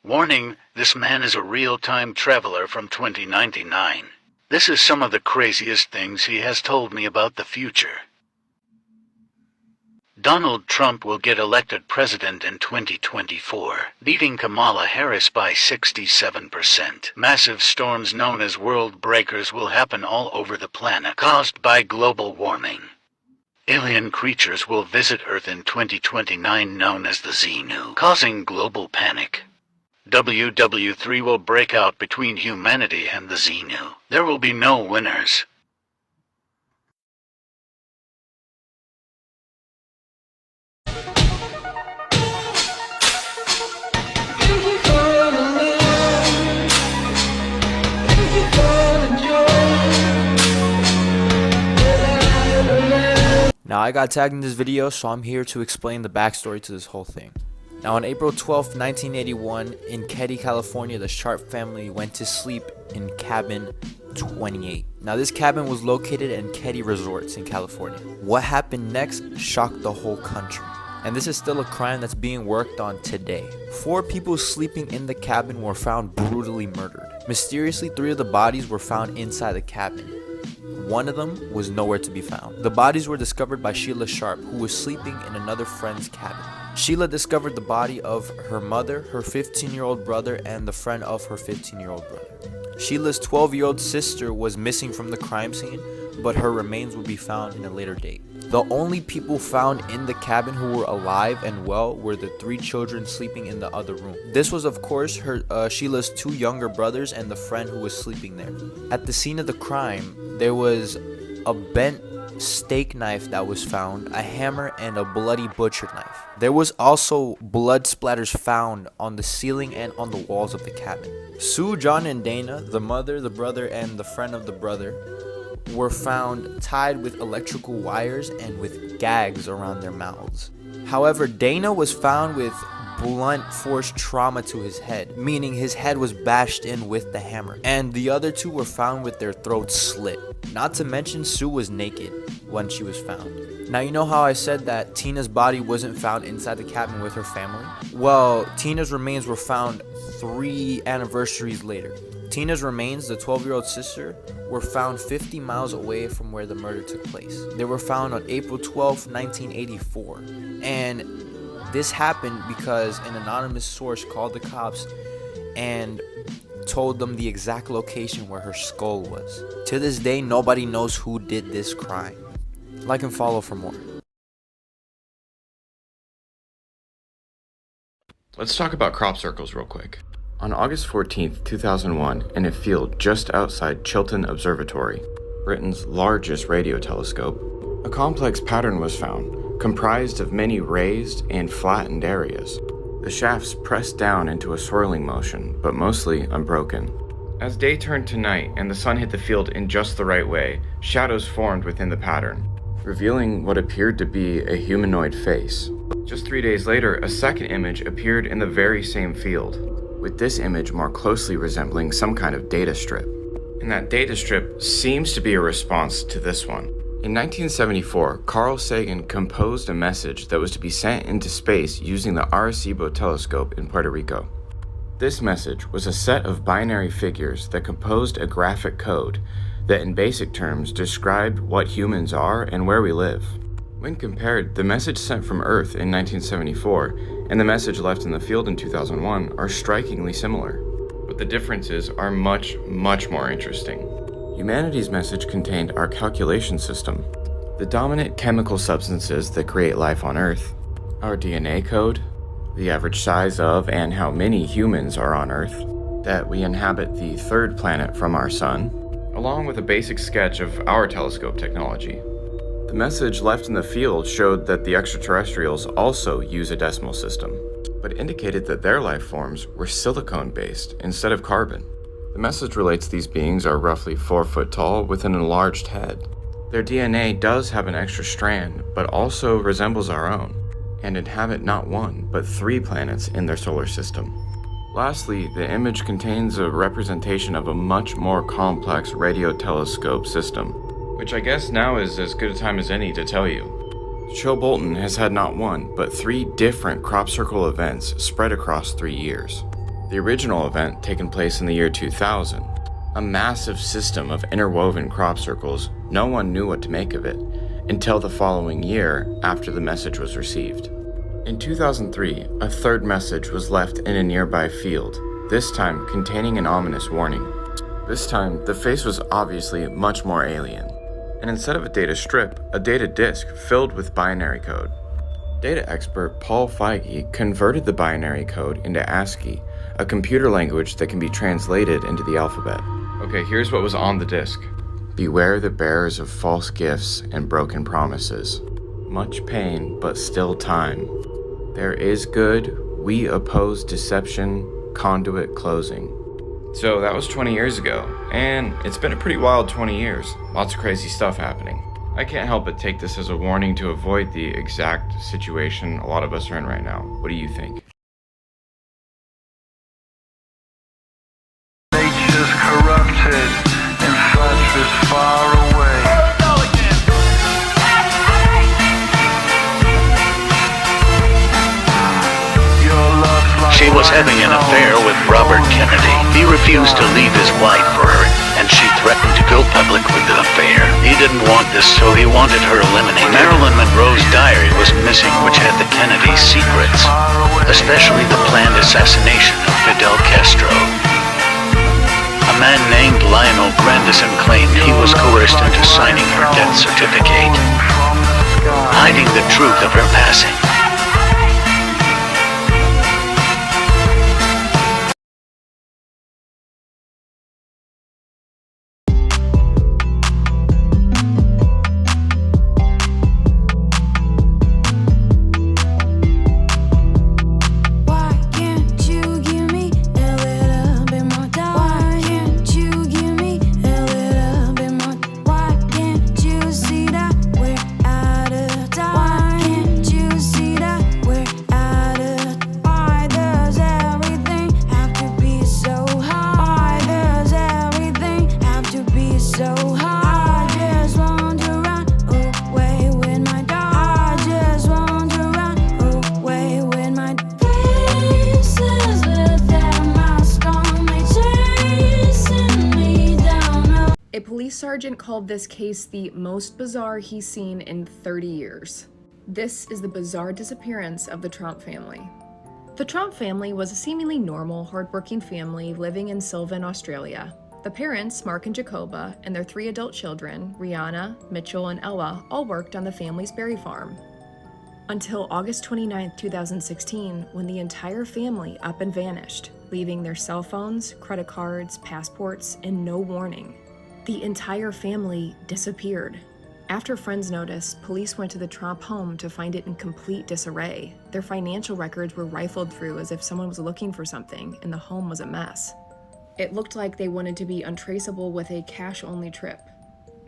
Warning, this man is a real-time traveler from 2099. This is some of the craziest things he has told me about the future. Donald Trump will get elected president in 2024, beating Kamala Harris by 67%. Massive storms known as world breakers will happen all over the planet, caused by global warming. Alien creatures will visit Earth in 2029 known as the Xenu, causing global panic. WW3 will break out between humanity and the Xenu. There will be no winners. Now, I got tagged in this video, so I'm here to explain the backstory to this whole thing. Now, on April 12, 1981, in Keddie, California, the Sharp family went to sleep in cabin 28. Now, this cabin was located in Keddie Resorts in California. What happened next shocked the whole country, and this is still a crime that's being worked on today. 4 people sleeping in the cabin were found brutally murdered. Mysteriously, 3 of the bodies were found inside the cabin. One of them was nowhere to be found. The bodies were discovered by Sheila Sharp, who was sleeping in another friend's cabin. Sheila discovered the body of her mother, her 15-year-old brother, and the friend of her 15-year-old brother. Sheila's 12-year-old sister was missing from the crime scene, but her remains would be found in a later date. The only people found in the cabin who were alive and well were the 3 children sleeping in the other room. This was, of course, Sheila's 2 younger brothers and the friend who was sleeping there. At the scene of the crime, there was a bent steak knife that was found, a hammer, and a bloody butcher knife. There was also blood splatters found on the ceiling and on the walls of the cabin. Sue, John, and Dana, the mother, the brother, and the friend of the brother, were found tied with electrical wires and with gags around their mouths. However, Dana was found with blunt force trauma to his head, meaning his head was bashed in with the hammer, and the other 2 were found with their throats slit. Not to mention, Sue was naked when she was found. Now, you know how I said that Tina's body wasn't found inside the cabin with her family? Well, Tina's remains were found 3 anniversaries later. Tina's remains, the 12-year-old sister, were found 50 miles away from where the murder took place. They were found on April 12, 1984. And this happened because an anonymous source called the cops and told them the exact location where her skull was. To this day, nobody knows who did this crime. Like and follow for more. Let's talk about crop circles real quick. On August 14, 2001, in a field just outside Chiltern Observatory, Britain's largest radio telescope, a complex pattern was found, comprised of many raised and flattened areas. The shafts pressed down into a swirling motion, but mostly unbroken. As day turned to night and the sun hit the field in just the right way, shadows formed within the pattern, revealing what appeared to be a humanoid face. Just 3 days later, a second image appeared in the very same field, with this image more closely resembling some kind of data strip. And that data strip seems to be a response to this one. In 1974, Carl Sagan composed a message that was to be sent into space using the Arecibo telescope in Puerto Rico. This message was a set of binary figures that composed a graphic code that in basic terms described what humans are and where we live. When compared, the message sent from Earth in 1974 and the message left in the field in 2001 are strikingly similar. But the differences are much, much more interesting. Humanity's message contained our calculation system, the dominant chemical substances that create life on Earth, our DNA code, the average size of and how many humans are on Earth, that we inhabit the 3rd planet from our sun, along with a basic sketch of our telescope technology. The message left in the field showed that the extraterrestrials also use a decimal system, but indicated that their life forms were silicone-based instead of carbon. The message relates these beings are roughly 4 foot tall with an enlarged head. Their DNA does have an extra strand, but also resembles our own, and inhabit not 1, but 3 planets in their solar system. Lastly, the image contains a representation of a much more complex radio telescope system, which I guess now is as good a time as any to tell you. Chilbolton has had not 1, but 3 different crop circle events spread across 3 years. The original event taken place in the year 2000. A massive system of interwoven crop circles, no one knew what to make of it, until the following year after the message was received. In 2003, a third message was left in a nearby field, this time containing an ominous warning. This time, the face was obviously much more alien, and instead of a data strip, a data disk filled with binary code. Data expert Paul Feige converted the binary code into ASCII, a computer language that can be translated into the alphabet. Okay, here's what was on the disk. Beware the bearers of false gifts and broken promises. Much pain, but still time. There is good, we oppose deception, conduit closing. So that was 20 years ago, and it's been a pretty wild 20 years. Lots of crazy stuff happening. I can't help but take this as a warning to avoid the exact situation a lot of us are in right now. What do you think? Nature's corrupted, in fact is far away. She was having an affair with Robert Kennedy. He refused to leave his wife for her, and she threatened to go public with the affair. He didn't want this, so he wanted her eliminated. Marilyn Monroe's diary was missing, which had the Kennedy secrets, especially the planned assassination of Fidel Castro. A man named Lionel Grandison claimed he was coerced into signing her death certificate, hiding the truth of her passing. A police sergeant called this case the most bizarre he's seen in 30 years. This is the bizarre disappearance of the Tromp family. The Tromp family was a seemingly normal, hardworking family living in Sylvan, Australia. The parents, Mark and Jacoba, and their 3 adult children, Rihanna, Mitchell, and Ella, all worked on the family's berry farm. Until August 29, 2016, when the entire family up and vanished, leaving their cell phones, credit cards, passports, and no warning. The entire family disappeared. After friends noticed, police went to the Tromp home to find it in complete disarray. Their financial records were rifled through as if someone was looking for something, and the home was a mess. It looked like they wanted to be untraceable with a cash-only trip.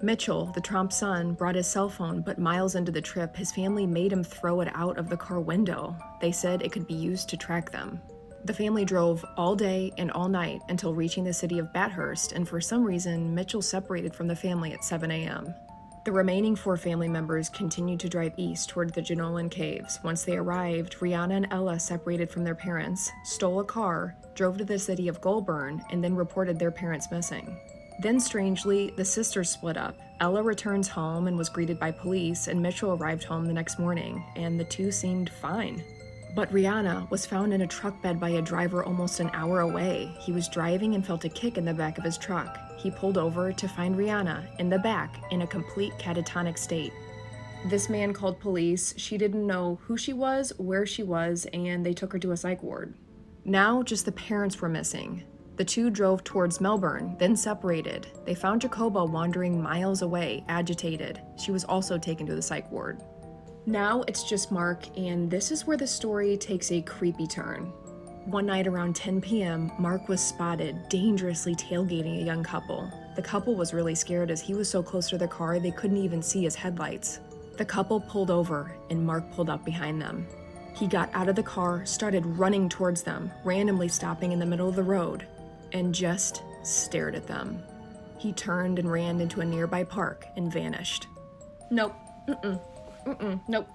Mitchell, the Tromp son, brought his cell phone, but miles into the trip, his family made him throw it out of the car window. They said it could be used to track them. The family drove all day and all night until reaching the city of Bathurst, and for some reason, Mitchell separated from the family at 7 a.m. The remaining 4 family members continued to drive east toward the Jenolan Caves. Once they arrived, Rihanna and Ella separated from their parents, stole a car, drove to the city of Goulburn, and then reported their parents missing. Then strangely, the sisters split up. Ella returns home and was greeted by police, and Mitchell arrived home the next morning, and the two seemed fine. But Rihanna was found in a truck bed by a driver almost an hour away. He was driving and felt a kick in the back of his truck. He pulled over to find Rihanna in the back in a complete catatonic state. This man called police. She didn't know who she was, where she was, and they took her to a psych ward. Now just the parents were missing. The two drove towards Melbourne, then separated. They found Jacoba wandering miles away, agitated. She was also taken to the psych ward. Now it's just Mark, and this is where the story takes a creepy turn. One night around 10 p.m., Mark was spotted dangerously tailgating a young couple. The couple was really scared as he was so close to their car they couldn't even see his headlights. The couple pulled over, and Mark pulled up behind them. He got out of the car, started running towards them, randomly stopping in the middle of the road, and just stared at them. He turned and ran into a nearby park and vanished. Nope. Nope.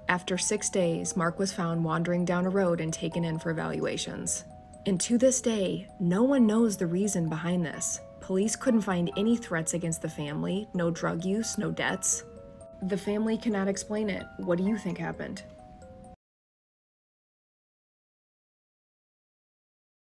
After 6 days, Mark was found wandering down a road and taken in for evaluations. And to this day, no one knows the reason behind this. Police couldn't find any threats against the family, no drug use, no debts. The family cannot explain it. What do you think happened?